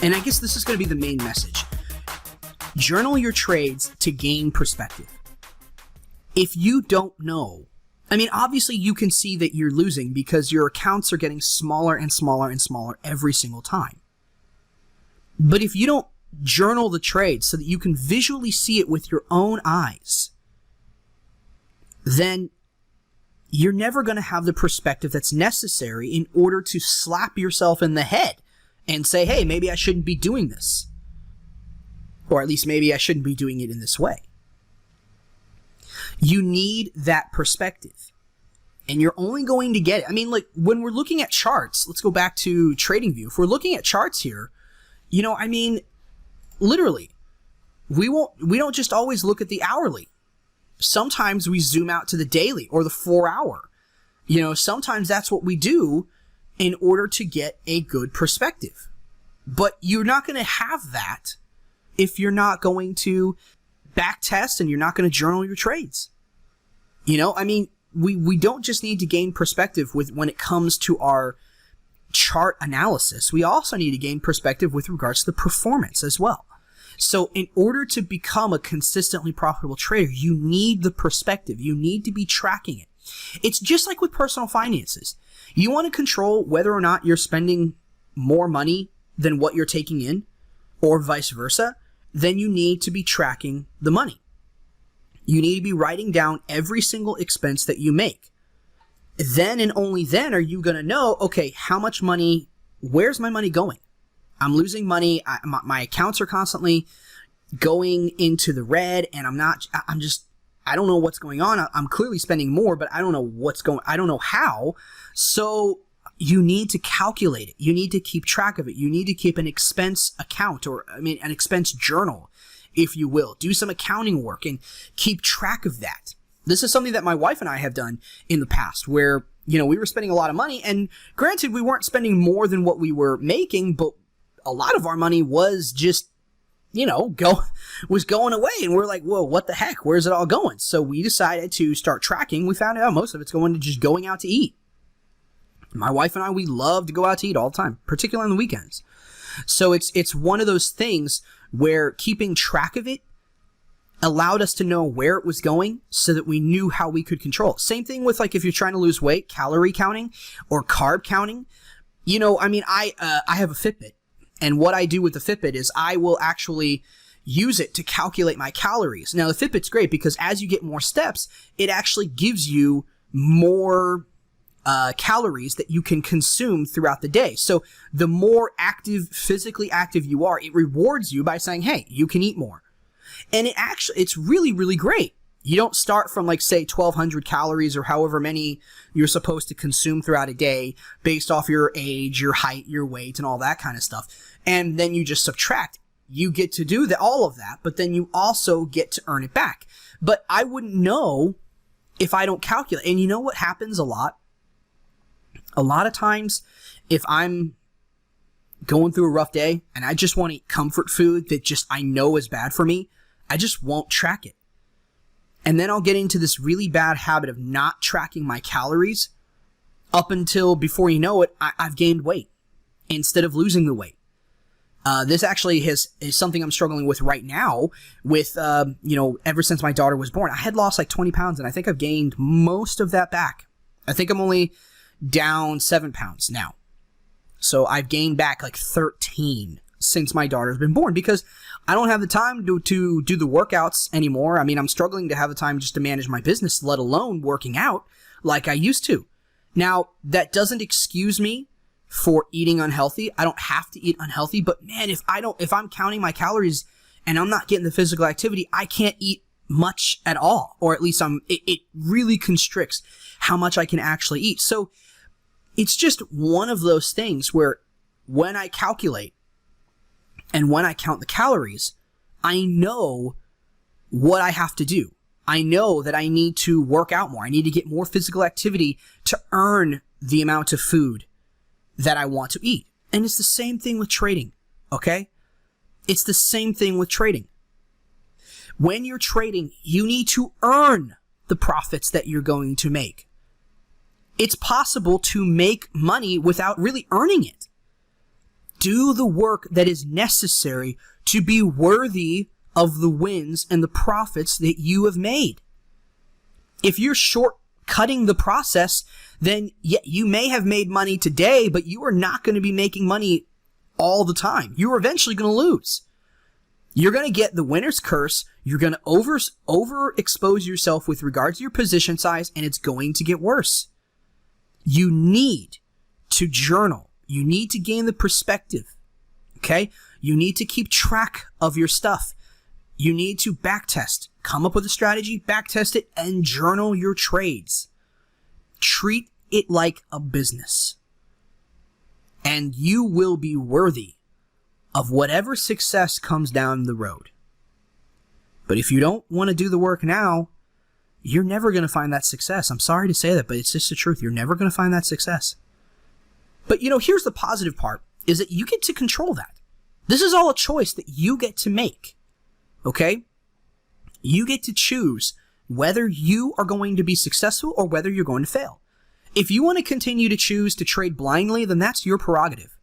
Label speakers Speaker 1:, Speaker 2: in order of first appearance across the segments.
Speaker 1: And I guess this is going to be the main message. Journal your trades to gain perspective. If you don't know, I mean, obviously you can see that you're losing because your accounts are getting smaller and smaller and smaller every single time. But if you don't journal the trade so that you can visually see it with your own eyes, then you're never going to have the perspective that's necessary in order to slap yourself in the head and say, hey, maybe I shouldn't be doing this. Or at least maybe I shouldn't be doing it in this way. You need that perspective. And you're only going to get it. I mean, like when we're looking at charts, let's go back to TradingView. If we're looking at charts here, you know, I mean, literally, we don't just always look at the hourly. Sometimes we zoom out to the daily or the 4 hour. You know, sometimes that's what we do in order to get a good perspective. But you're not going to have that if you're not going to back test and you're not going to journal your trades. You know, I mean, we don't just need to gain perspective when it comes to our chart analysis. We also need to gain perspective with regards to the performance as well. So in order to become a consistently profitable trader, you need the perspective. You need to be tracking it. It's just like with personal finances. You want to control whether or not you're spending more money than what you're taking in, or vice versa, then you need to be tracking the money. You need to be writing down every single expense that you make. Then and only then are you going to know, okay, how much money, where's my money going? I'm losing money. My accounts are constantly going into the red, and I don't know what's going on. I'm clearly spending more, but I don't know I don't know how. So you need to calculate it. You need to keep track of it. You need to keep an expense account, an expense journal, if you will. Do some accounting work and keep track of that. This is something that my wife and I have done in the past where, you know, we were spending a lot of money, and granted, we weren't spending more than what we were making, but a lot of our money was just, you know, was going away, and we're like, whoa, what the heck? Where's it all going? So we decided to start tracking. We found out most of it's going to just going out to eat. My wife and I, we love to go out to eat all the time, particularly on the weekends. So it's one of those things where keeping track of it allowed us to know where it was going so that we knew how we could control it. Same thing with, like, if you're trying to lose weight, calorie counting or carb counting. You know, I mean, I have a Fitbit, and what I do with the Fitbit is I will actually use it to calculate my calories. Now, the Fitbit's great because as you get more steps, it actually gives you more calories that you can consume throughout the day. So the more physically active you are, it rewards you by saying, hey, you can eat more. And it's really, really great. You don't start from, like, say 1,200 calories or however many you're supposed to consume throughout a day based off your age, your height, your weight, and all that kind of stuff. And then you just subtract. You get to do all of that, but then you also get to earn it back. But I wouldn't know if I don't calculate. And you know what happens a lot? A lot of times, if I'm going through a rough day and I just want to eat comfort food that just I know is bad for me, I just won't track it. And then I'll get into this really bad habit of not tracking my calories up until, before you know it, I've gained weight instead of losing the weight. This actually is something I'm struggling with right now with, ever since my daughter was born. I had lost like 20 pounds, and I think I've gained most of that back. I think I'm only down 7 pounds now. So I've gained back like 13 since my daughter's been born because I don't have the time to do the workouts anymore. I mean, I'm struggling to have the time just to manage my business, let alone working out like I used to. Now, that doesn't excuse me for eating unhealthy. I don't have to eat unhealthy, but man, if I'm counting my calories and I'm not getting the physical activity, I can't eat much at all, or at least it really constricts how much I can actually eat. So it's just one of those things where when I calculate and when I count the calories, I know what I have to do. I know that I need to work out more. I need to get more physical activity to earn the amount of food that I want to eat. And it's the same thing with trading, okay? It's the same thing with trading. When you're trading, you need to earn the profits that you're going to make. It's possible to make money without really earning it. Do the work that is necessary to be worthy of the wins and the profits that you have made. If you're shortcutting the process, then yeah, you may have made money today, but you are not going to be making money all the time. You're eventually going to lose. You're going to get the winner's curse. You're going to overexpose yourself with regard to your position size, and it's going to get worse. You need to journal. You need to gain the perspective. Okay? You need to keep track of your stuff. You need to backtest. Come up with a strategy, backtest it, and journal your trades. Treat it like a business. And you will be worthy of whatever success comes down the road. But if you don't want to do the work now, you're never going to find that success. I'm sorry to say that, but it's just the truth. You're never going to find that success. But here's the positive part, is that you get to control that. This is all a choice that you get to make. Okay? You get to choose whether you are going to be successful or whether you're going to fail. If you want to continue to choose to trade blindly, then that's your prerogative.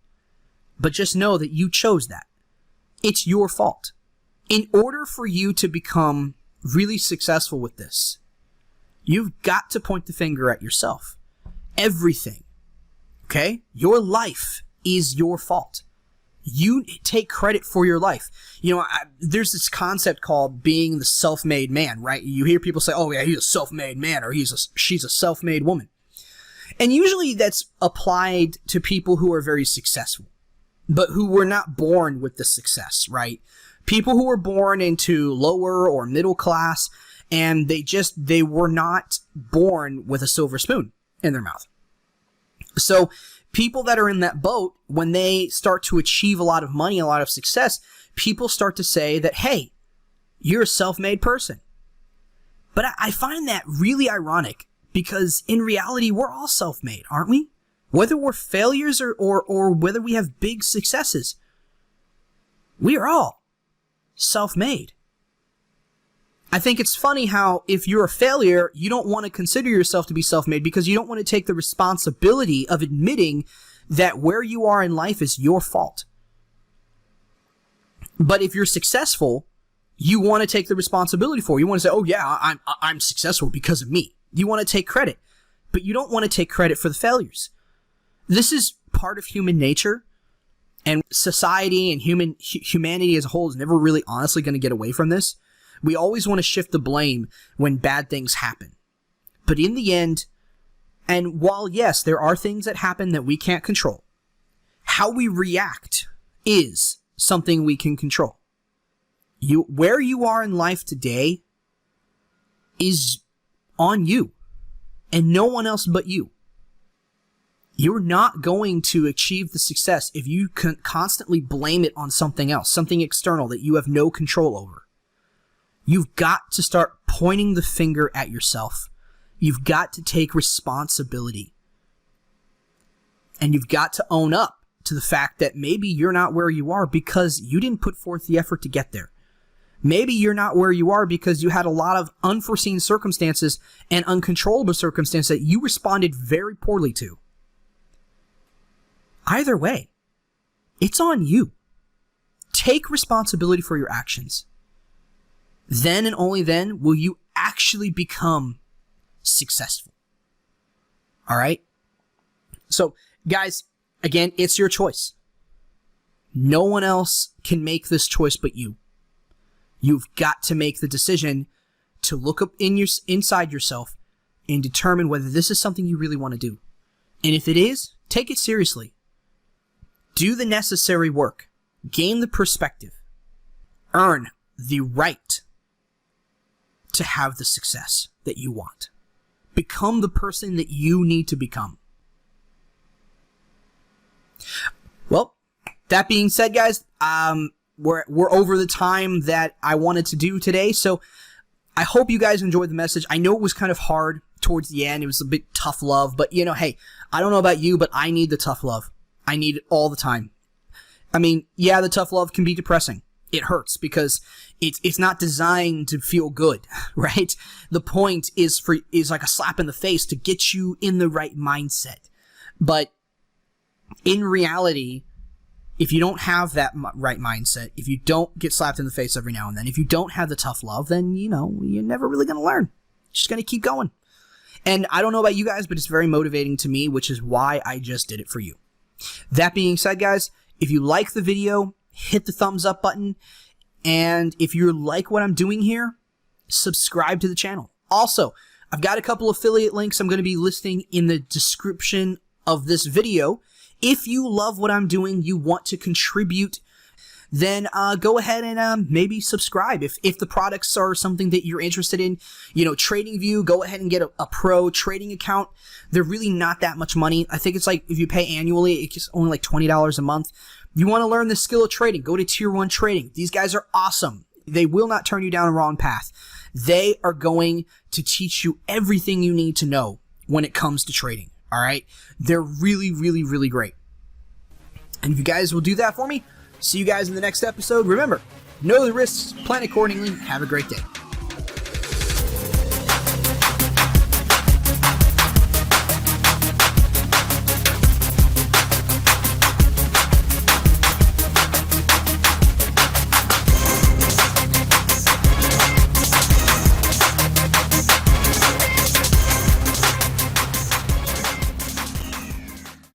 Speaker 1: But just know that you chose that. It's your fault. In order for you to become really successful with this, you've got to point the finger at yourself. Everything. Okay? Your life is your fault. You take credit for your life. There's this concept called being the self-made man, right? You hear people say, oh yeah, he's a self-made man, or she's a self-made woman. And usually that's applied to people who are very successful, but who were not born with the success, right? People who were born into lower or middle class, and they were not born with a silver spoon in their mouth. So people that are in that boat, when they start to achieve a lot of money, a lot of success, people start to say that, hey, you're a self-made person. But I find that really ironic, because in reality, we're all self-made, aren't we? Whether we're failures or whether we have big successes, we are all self-made. I think it's funny how if you're a failure, you don't want to consider yourself to be self-made because you don't want to take the responsibility of admitting that where you are in life is your fault. But if you're successful, you want to take the responsibility for it. You want to say, oh yeah, I'm successful because of me. You want to take credit, but you don't want to take credit for the failures. This is part of human nature, and society and humanity as a whole is never really honestly going to get away from this. We always want to shift the blame when bad things happen. But in the end, and while yes, there are things that happen that we can't control, how we react is something we can control. Where you are in life today is on you and no one else but you. You're not going to achieve the success if you can constantly blame it on something else, something external that you have no control over. You've got to start pointing the finger at yourself. You've got to take responsibility. And you've got to own up to the fact that maybe you're not where you are because you didn't put forth the effort to get there. Maybe you're not where you are because you had a lot of unforeseen circumstances and uncontrollable circumstances that you responded very poorly to. Either way, it's on you. Take responsibility for your actions. Then and only then will you actually become successful. All right? So, guys, again, it's your choice. No one else can make this choice but you. You've got to make the decision to look up inside yourself and determine whether this is something you really want to do. And if it is, take it seriously. Do the necessary work. Gain the perspective. Earn the right to have the success that you want. Become the person that you need to become. Well, that being said, guys, we're over the time that I wanted to do today, so I hope you guys enjoyed the message. I know it was kind of hard towards the end. It was a bit tough love, but hey, I don't know about you, but I need the tough love. I need it all the time. I mean, yeah, the tough love can be depressing. It hurts because it's not designed to feel good, right? The point is like a slap in the face to get you in the right mindset. But in reality, if you don't have that right mindset, if you don't get slapped in the face every now and then, if you don't have the tough love, then, you know, you're never really going to learn. Just going to keep going. And I don't know about you guys, but it's very motivating to me, which is why I just did it for you. That being said, guys, if you like the video, hit the thumbs up button. And if you like what I'm doing here, subscribe to the channel. Also, I've got a couple affiliate links I'm going to be listing in the description of this video. If you love what I'm doing, you want to contribute, then go ahead and maybe subscribe. If the products are something that you're interested in, you know, TradingView, go ahead and get a pro trading account. They're really not that much money. I think it's like, if you pay annually, it's only like $20 a month. You want to learn the skill of trading, go to Tier 1 Trading. These guys are awesome. They will not turn you down a wrong path. They are going to teach you everything you need to know when it comes to trading. All right? They're really, really, really great. And if you guys will do that for me, see you guys in the next episode. Remember, know the risks, plan accordingly. Have a great day.